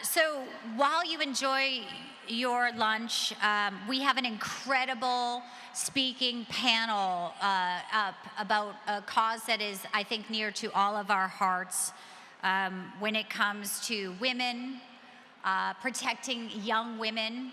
So while you enjoy your lunch, we have an incredible speaking panel up about a cause that is, I think, near to all of our hearts when it comes to women, protecting young women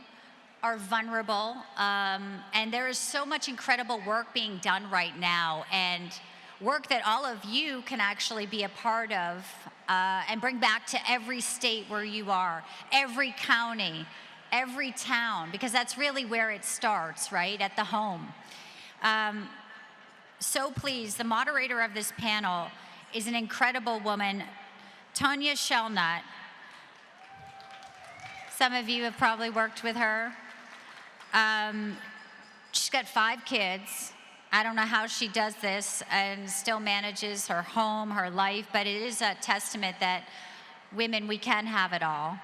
are vulnerable. And there is so much incredible work being done right now, and work that all of you can actually be a part of and bring back to every state where you are, every county, every town, because that's really where it starts, right? At the home. So please, the moderator of this panel is an incredible woman, Tanya Shellnut. Some of you have probably worked with her. She's got 5 kids. I don't know how she does this and still manages her home, her life, but it is a testament that women, we can have it all.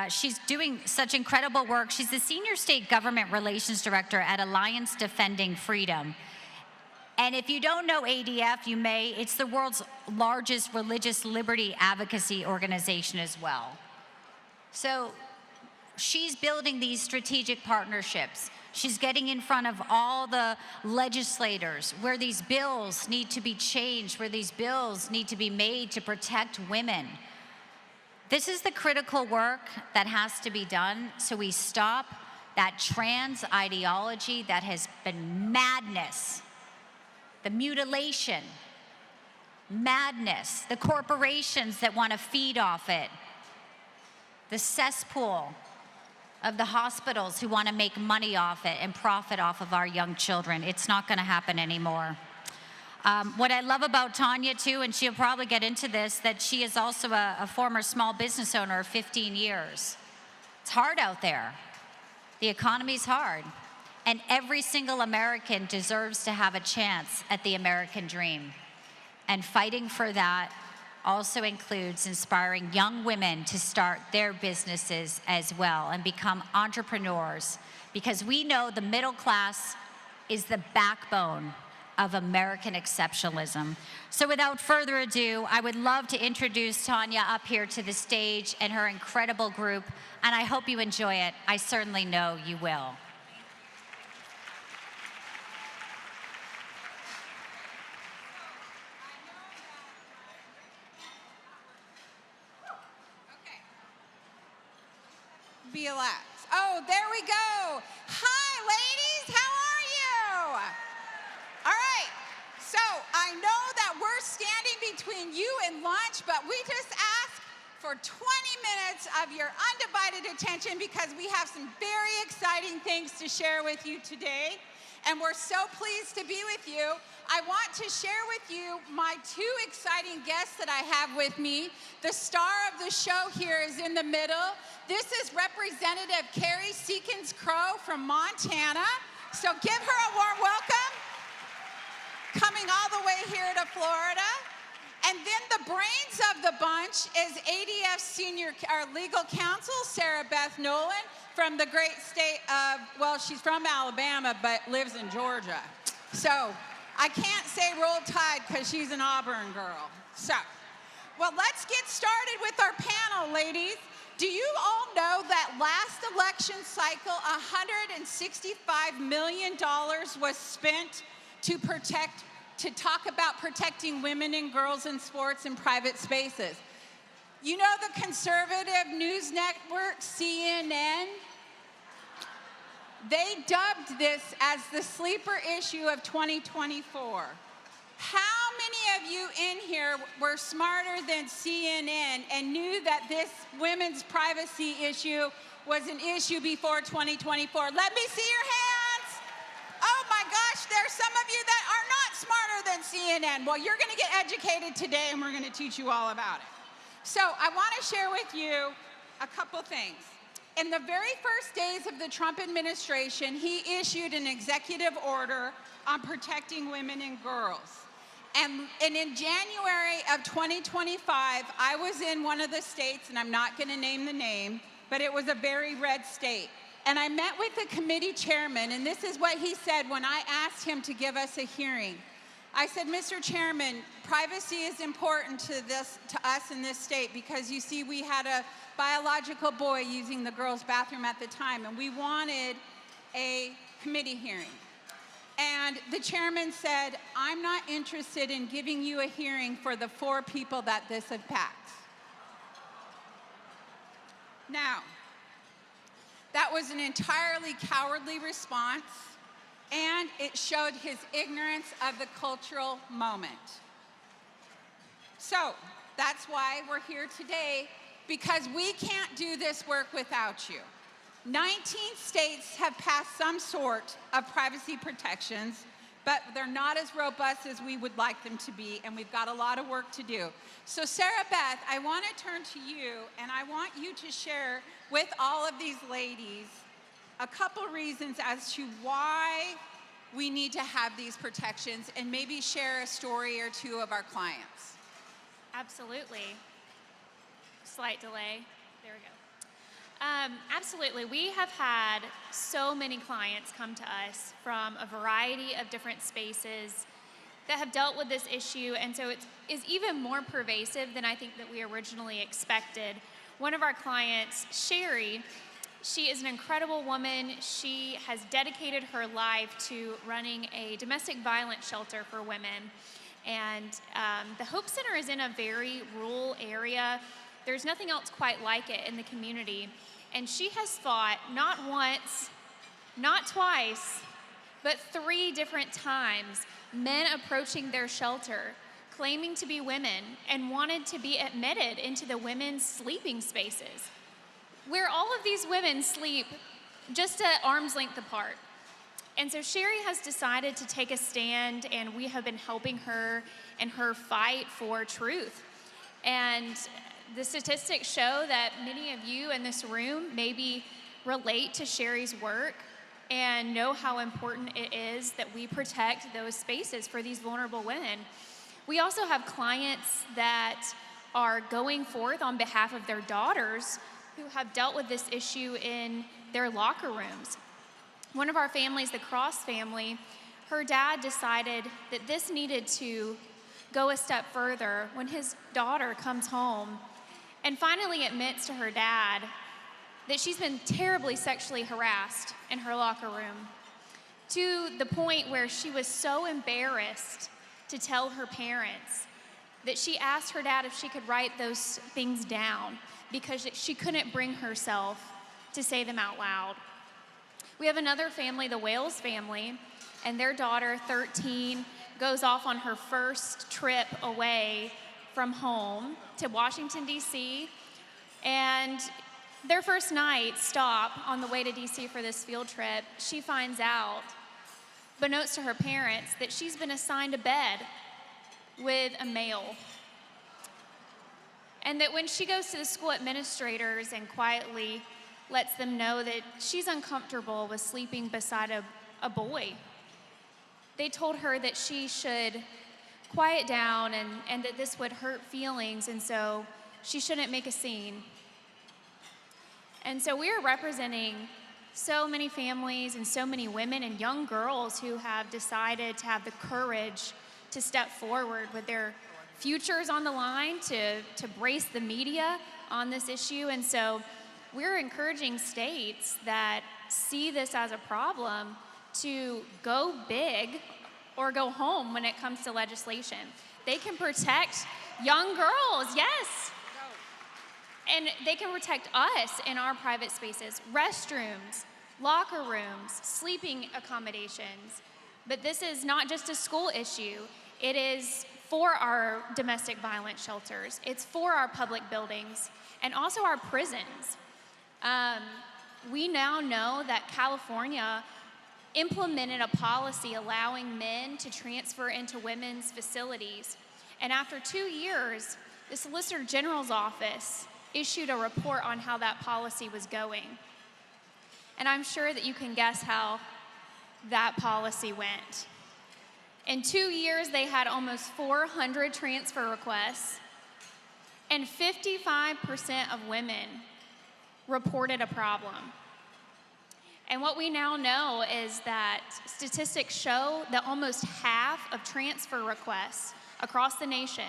She's doing such incredible work. She's the Senior State Government Relations Director at Alliance Defending Freedom. And if you don't know ADF, you may. It's the world's largest religious liberty advocacy organization as well. So she's building these strategic partnerships. She's getting in front of all the legislators where these bills need to be changed, where these bills need to be made to protect women. This is the critical work that has to be done so we stop that trans ideology that has been madness, the mutilation, madness, the corporations that want to feed off it, the cesspool of the hospitals who want to make money off it and profit off of our young children. It's not going to happen anymore. What I love about Tanya, too, and she'll probably get into this, that she is also a former small business owner of 15 years. It's hard out there. The economy's hard. And every single American deserves to have a chance at the American dream. And fighting for that also includes inspiring young women to start their businesses as well and become entrepreneurs, because we know the middle class is the backbone of American exceptionalism. So without further ado, I would love to introduce Tanya up here to the stage and her incredible group, and I hope you enjoy it. I certainly know you will. Be relaxed. Oh, there we go. Hi, ladies. How are you? All right. So I know that we're standing between you and lunch, but we just ask for 20 minutes of your undivided attention because we have some very exciting things to share with you today. And we're so pleased to be with you. I want to share with you my 2 exciting guests that I have with me. The star of the show here is in the middle. This is Representative Carrie Seekins-Crow from Montana. So give her a warm welcome. Coming all the way here to Florida. And then the brains of the bunch is ADF Senior Legal Counsel, Sarah Beth Nolan, from the great state of, well, she's from Alabama, but lives in Georgia. So I can't say Roll Tide because she's an Auburn girl. So, well, let's get started with our panel, ladies. Do you all know that last election cycle, $165 million was spent to talk about protecting women and girls in sports and private spaces? You know the conservative news network, CNN? They dubbed this as the sleeper issue of 2024. How many of you in here were smarter than CNN and knew that this women's privacy issue was an issue before 2024? Let me see your hands. Oh my gosh, there's some of you that are not smarter than CNN. Well, you're going to get educated today, and we're going to teach you all about it. So I want to share with you a couple things. In the very first days of the Trump administration, he issued an executive order on protecting women and girls. And in January of 2025, I was in one of the states, and I'm not going to name the name, but it was a very red state. And I met with the committee chairman, and this is what he said when I asked him to give us a hearing. I said, Mr. Chairman, privacy is important to us in this state because you see we had a biological boy using the girls' bathroom at the time, and we wanted a committee hearing. And the chairman said, I'm not interested in giving you a hearing for the 4 people that this impacts. Now, that was an entirely cowardly response, and it showed his ignorance of the cultural moment. So that's why we're here today, because we can't do this work without you. 19 states have passed some sort of privacy protections, but they're not as robust as we would like them to be, and we've got a lot of work to do. So Sarah Beth, I want to turn to you, and I want you to share with all of these ladies a couple reasons as to why we need to have these protections, and maybe share a story or 2 of our clients. Absolutely. Slight delay. There we go. Absolutely. We have had so many clients come to us from a variety of different spaces that have dealt with this issue, and so it is even more pervasive than I think that we originally expected. One of our clients, Sherry, she is an incredible woman. She has dedicated her life to running a domestic violence shelter for women. And the Hope Center is in a very rural area. There's nothing else quite like it in the community. And she has fought not once, not twice, but 3 different times, men approaching their shelter, claiming to be women, and wanted to be admitted into the women's sleeping spaces, where all of these women sleep just at arm's length apart. And so Sherry has decided to take a stand, and we have been helping her in her fight for truth. And the statistics show that many of you in this room maybe relate to Sherry's work and know how important it is that we protect those spaces for these vulnerable women. We also have clients that are going forth on behalf of their daughters who have dealt with this issue in their locker rooms. One of our families, the Cross family, her dad decided that this needed to go a step further when his daughter comes home and finally admits to her dad that she's been terribly sexually harassed in her locker room, to the point where she was so embarrassed to tell her parents that she asked her dad if she could write those things down because she couldn't bring herself to say them out loud. We have another family, the Wales family, and their daughter, 13, goes off on her first trip away from home to Washington, D.C., and their first night stop on the way to D.C. for this field trip, she finds out, but notes to her parents, that she's been assigned a bed with a male. And that when she goes to the school administrators and quietly lets them know that she's uncomfortable with sleeping beside a boy, they told her that she should quiet down and that this would hurt feelings, and so she shouldn't make a scene. And so we are representing so many families and so many women and young girls who have decided to have the courage to step forward with their futures on the line, to brace the media on this issue. And so we're encouraging states that see this as a problem to go big or go home when it comes to legislation. They can protect young girls, yes. And they can protect us in our private spaces, restrooms, locker rooms, sleeping accommodations. But this is not just a school issue. It is for our domestic violence shelters. It's for our public buildings and also our prisons. We now know that California implemented a policy allowing men to transfer into women's facilities. And after 2 years, the Solicitor General's office issued a report on how that policy was going. And I'm sure that you can guess how that policy went. In 2 years, they had almost 400 transfer requests, and 55% of women reported a problem. And what we now know is that statistics show that almost half of transfer requests across the nation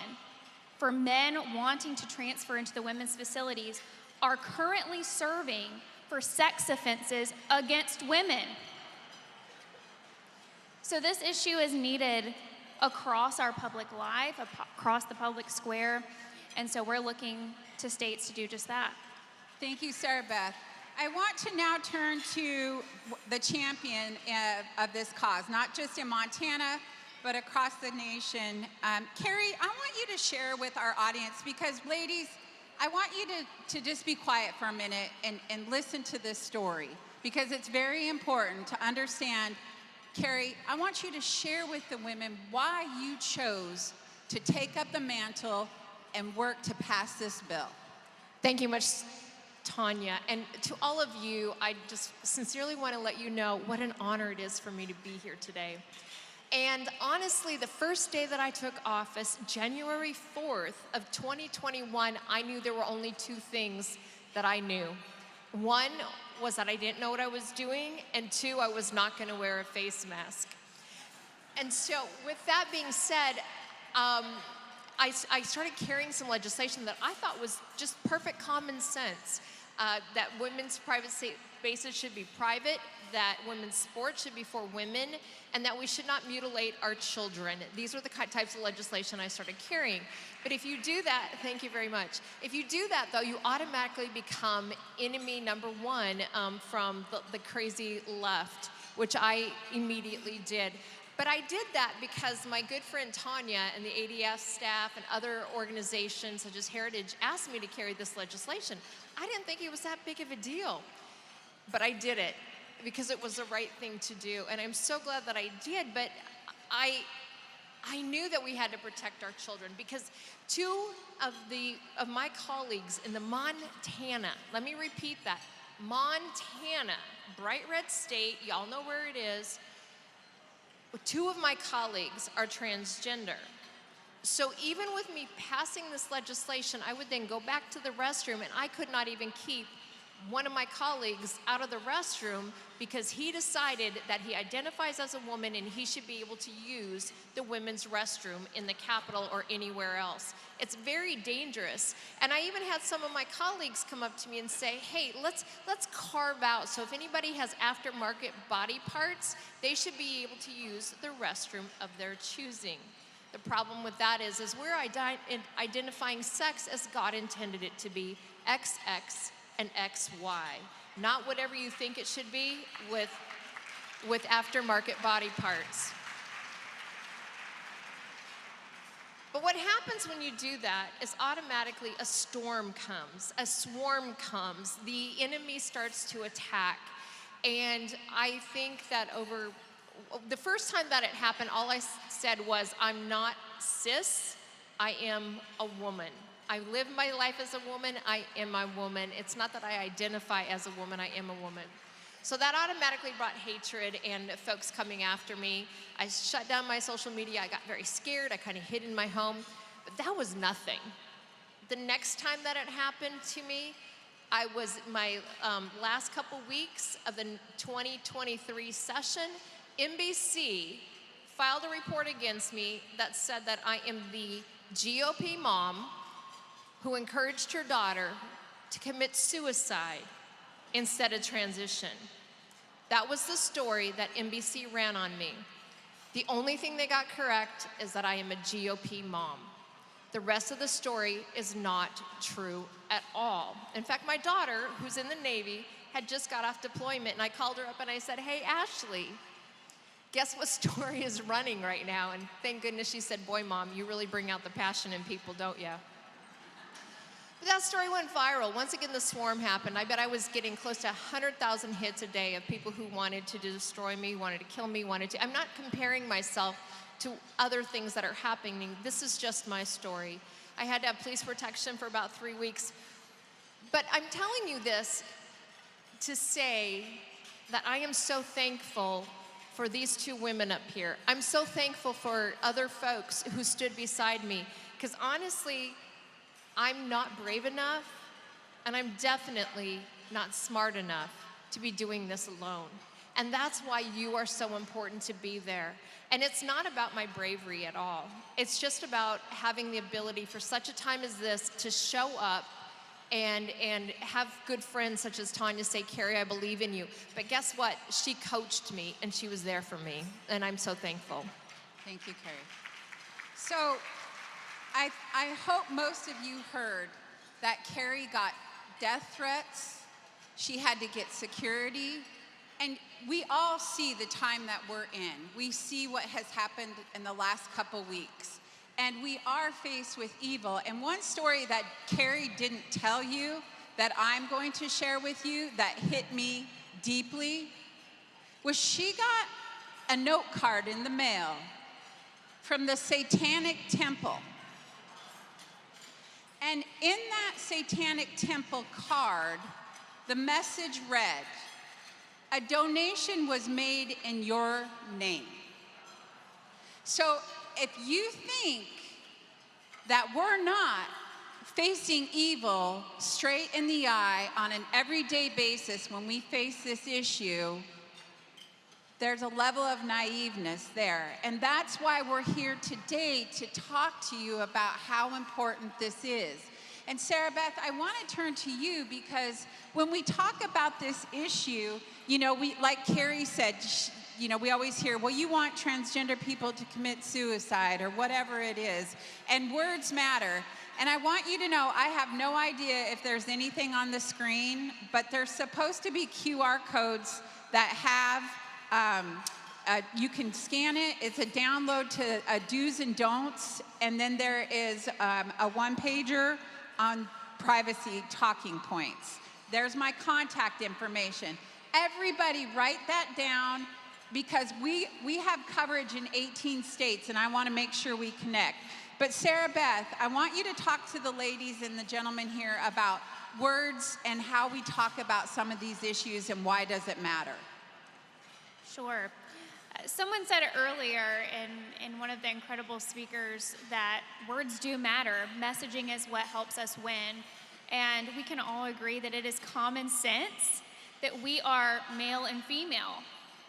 for men wanting to transfer into the women's facilities are currently serving for sex offenses against women. So this issue is needed across our public life, across the public square, and so we're looking to states to do just that. Thank you, Sarah Beth. I want to now turn to the champion of this cause, not just in Montana, but across the nation. Carrie, I want you to share with our audience, because ladies, I want you to just be quiet for a minute and listen to this story, because it's very important to understand. Carrie, I want you to share with the women why you chose to take up the mantle and work to pass this bill. Thank you much, Tanya. And to all of you, I just sincerely want to let you know what an honor it is for me to be here today. And honestly, the first day that I took office, January 4th of 2021, I knew there were only two things that I knew. One was that I didn't know what I was doing, and two, I was not going to wear a face mask. And so with that being said, I started carrying some legislation that I thought was just perfect common sense, that women's private spaces should be private, that women's sports should be for women, and that we should not mutilate our children. These are the types of legislation I started carrying. But if you do that, thank you very much. If you do that, though, you automatically become enemy number one from the crazy left, which I immediately did. But I did that because my good friend Tanya and the ADF staff and other organizations such as Heritage asked me to carry this legislation. I didn't think it was that big of a deal, but I did it because it was the right thing to do. And I'm so glad that I did, but I knew that we had to protect our children, because two of my colleagues in the Montana, let me repeat that, Montana, bright red state, y'all know where it is, two of my colleagues are transgender. So even with me passing this legislation, I would then go back to the restroom, and I could not even keep one of my colleagues out of the restroom because he decided that he identifies as a woman and he should be able to use the women's restroom in the Capitol or anywhere else. It's very dangerous. And I even had some of my colleagues come up to me and say, hey, let's carve out, so if anybody has aftermarket body parts, they should be able to use the restroom of their choosing. The problem with that is we're identifying sex as God intended it to be, XX and XY, not whatever you think it should be with aftermarket body parts. But what happens when you do that is automatically a storm comes, a swarm comes, the enemy starts to attack. And I think that over the first time that it happened, all I said was, I'm not cis, I am a woman. I live my life as a woman, I am a woman. It's not that I identify as a woman, I am a woman. So that automatically brought hatred and folks coming after me. I shut down my social media, I got very scared, I kind of hid in my home, but that was nothing. The next time that it happened to me, I was my last couple weeks of the 2023 session, NBC filed a report against me that said that I am the GOP mom who encouraged her daughter to commit suicide instead of transition. That was the story that NBC ran on me. The only thing they got correct is that I am a GOP mom. The rest of the story is not true at all. In fact, my daughter, who's in the Navy, had just got off deployment, and I called her up and I said, hey, Ashley, guess what story is running right now? And thank goodness she said, boy, Mom, you really bring out the passion in people, don't you? But that story went viral. Once again, the swarm happened. I bet I was getting close to 100,000 hits a day of people who wanted to destroy me, wanted to kill me, I'm not comparing myself to other things that are happening. This is just my story. I had to have police protection for about 3 weeks. But I'm telling you this to say that I am so thankful for these two women up here. I'm so thankful for other folks who stood beside me, because honestly, I'm not brave enough, and I'm definitely not smart enough to be doing this alone. And that's why you are so important to be there. And it's not about my bravery at all. It's just about having the ability for such a time as this to show up and have good friends such as Tanya say, Carrie, I believe in you. But guess what? She coached me and she was there for me. And I'm so thankful. Thank you, Carrie. So I hope most of you heard that Carrie got death threats. She had to get security. And we all see the time that we're in. We see what has happened in the last couple weeks. And we are faced with evil. And one story that Carrie didn't tell you that I'm going to share with you that hit me deeply was she got a note card in the mail from the Satanic Temple. And in that Satanic Temple card, the message read, a donation was made in your name. So if you think that we're not facing evil straight in the eye on an everyday basis when we face this issue, there's a level of naiveness there. And that's why we're here today to talk to you about how important this is. And Sarah Beth, I want to turn to you because when we talk about this issue, you know, we, like Carrie said, you know, we always hear, well, you want transgender people to commit suicide or whatever it is. And words matter. And I want you to know, I have no idea if there's anything on the screen, but there's supposed to be QR codes that have, you can scan it. It's a download to do's and don'ts. And then there is a one-pager on privacy talking points. There's my contact information. Everybody write that down because we have coverage in 18 states and I want to make sure we connect. But Sarah Beth, I want you to talk to the ladies and the gentlemen here about words and how we talk about some of these issues and why does it matter. Sure. Someone said it earlier in one of the incredible speakers that words do matter. Messaging is what helps us win. And we can all agree that it is common sense that we are male and female.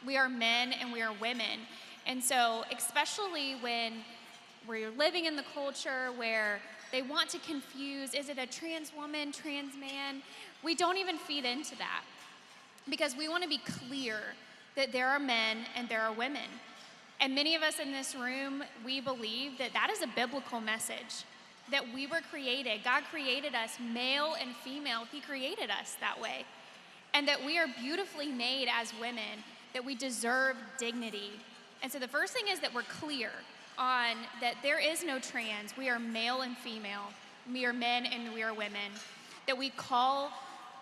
We are men and we are women. And so, especially when we're living in the culture where they want to confuse, is it a trans woman, trans man? We don't even feed into that because we want to be clear that there are men and there are women. And many of us in this room, we believe that that is a biblical message, that we were created. God created us male and female. He created us that way. And that we are beautifully made as women, that we deserve dignity. And so the first thing is that we're clear on that there is no trans. We are male and female. We are men and we are women. That we call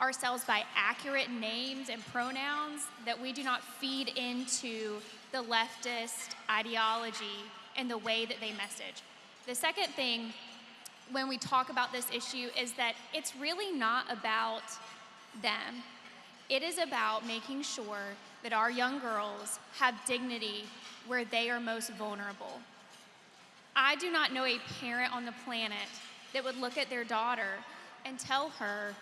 ourselves by accurate names and pronouns, that we do not feed into the leftist ideology and the way that they message. The second thing when we talk about this issue is that it's really not about them. It is about making sure that our young girls have dignity where they are most vulnerable. I do not know a parent on the planet that would look at their daughter and tell her,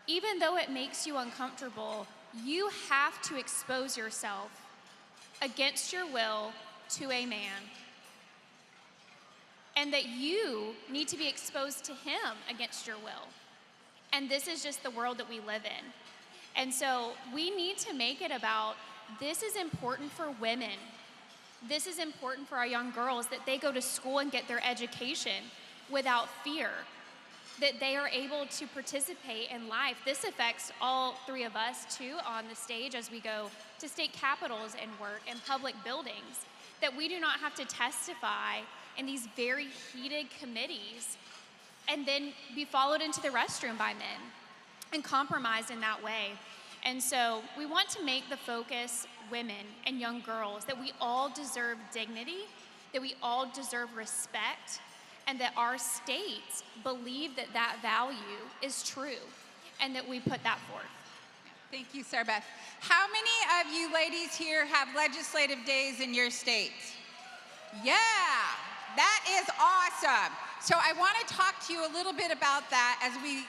even though it makes you uncomfortable, you have to expose yourself against your will to a man. And that you need to be exposed to him against your will. And this is just the world that we live in. And so we need to make it about, this is important for women. This is important for our young girls, that they go to school and get their education without fear, that they are able to participate in life. This affects all three of us too on the stage as we go to state capitals and work in public buildings, that we do not have to testify in these very heated committees and then be followed into the restroom by men and compromised in that way. And so we want to make the focus women and young girls, that we all deserve dignity, that we all deserve respect, and that our states believe that that value is true, and that we put that forth. Thank you, Sarah Beth. How many of you ladies here have legislative days in your states? Yeah, that is awesome. So I want to talk to you a little bit about that as we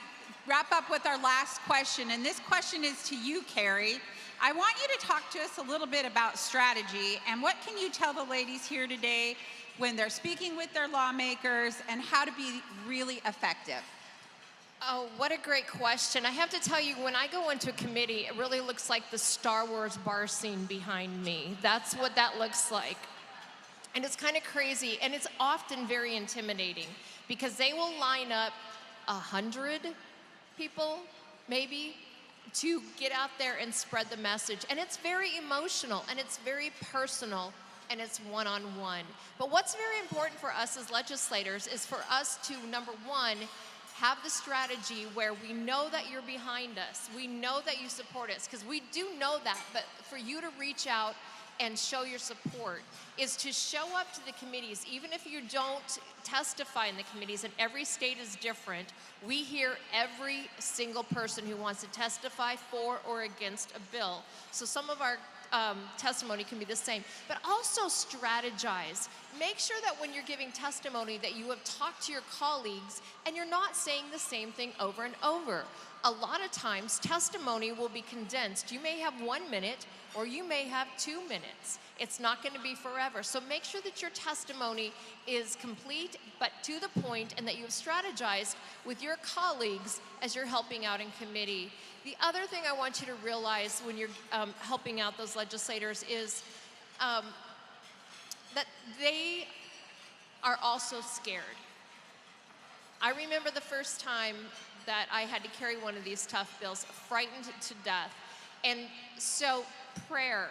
wrap up with our last question. And this question is to you, Carrie. I want you to talk to us a little bit about strategy and what can you tell the ladies here today when they're speaking with their lawmakers and how to be really effective? Oh, what a great question. I have to tell you, when I go into a committee, it really looks like the Star Wars bar scene behind me. That's what that looks like. And it's kind of crazy, and it's often very intimidating because they will line up 100 people, maybe, to get out there and spread the message. And it's very emotional, and it's very personal, and it's one-on-one. But what's very important for us as legislators is for us to, number one, have the strategy where we know that you're behind us. We know that you support us, because we do know that, but for you to reach out and show your support is to show up to the committees, even if you don't testify in the committees, and every state is different. We hear every single person who wants to testify for or against a bill. So some of our testimony can be the same, but also strategize. Make sure that when you're giving testimony that you have talked to your colleagues and you're not saying the same thing over and over. A lot of times testimony will be condensed. You may have 1 minute or you may have 2 minutes. It's not going to be forever. So make sure that your testimony is complete but to the point, and that you have strategized with your colleagues as you're helping out in committee. The other thing I want you to realize when you're helping out those legislators is that they are also scared. I remember the first time that I had to carry one of these tough bills, frightened to death. And so prayer,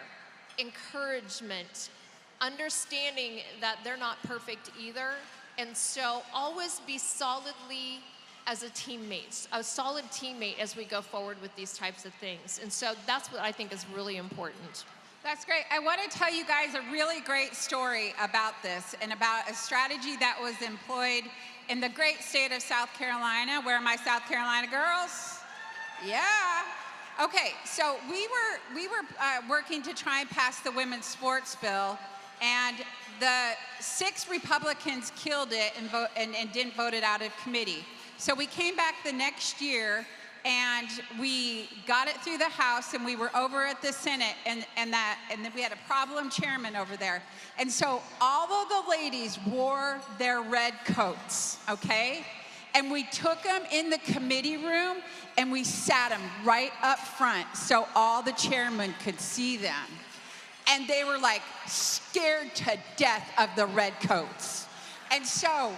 encouragement, understanding that they're not perfect either. And so always be solidly as a solid teammate as we go forward with these types of things. And so that's what I think is really important. That's great. I want to tell you guys a really great story about this and about a strategy that was employed in the great state of South Carolina. Where are my South Carolina girls? Yeah. Okay, so we were working to try and pass the women's sports bill, and the 6 Republicans killed it and didn't vote it out of committee. So we came back the next year, and we got it through the House, and we were over at the Senate, and then we had a problem chairman over there. And so all of the ladies wore their red coats, okay? And we took them in the committee room, and we sat them right up front so all the chairmen could see them. And they were like scared to death of the red coats. And so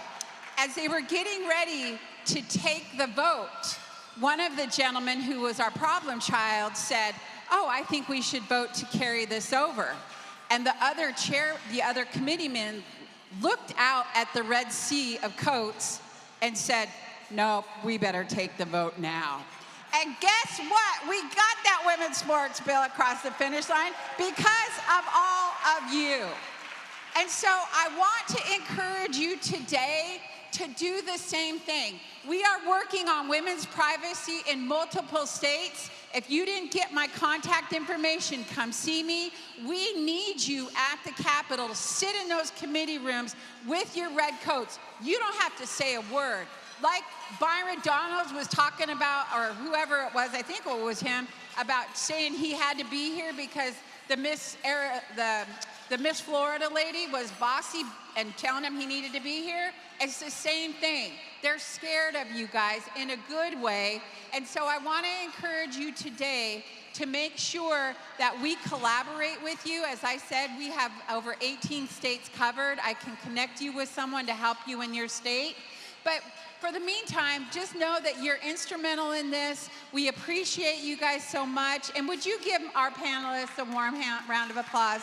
as they were getting ready to take the vote, one of the gentlemen who was our problem child said, "Oh, I think we should vote to carry this over." And the other committeemen looked out at the red sea of coats and said, "No, we better take the vote now." And guess what? We got that women's sports bill across the finish line because of all of you. And so I want to encourage you today to do the same thing. We are working on women's privacy in multiple states. If you didn't get my contact information, come see me. We need you at the Capitol to sit in those committee rooms with your red coats. You don't have to say a word. Like Byron Donalds was talking about, or whoever it was, I think it was him, about saying he had to be here because the Miss Florida lady was bossy and telling him he needed to be here. It's the same thing. They're scared of you guys in a good way. And so I want to encourage you today to make sure that we collaborate with you. As I said, we have over 18 states covered. I can connect you with someone to help you in your state. But for the meantime, just know that you're instrumental in this. We appreciate you guys so much. And would you give our panelists a warm round of applause?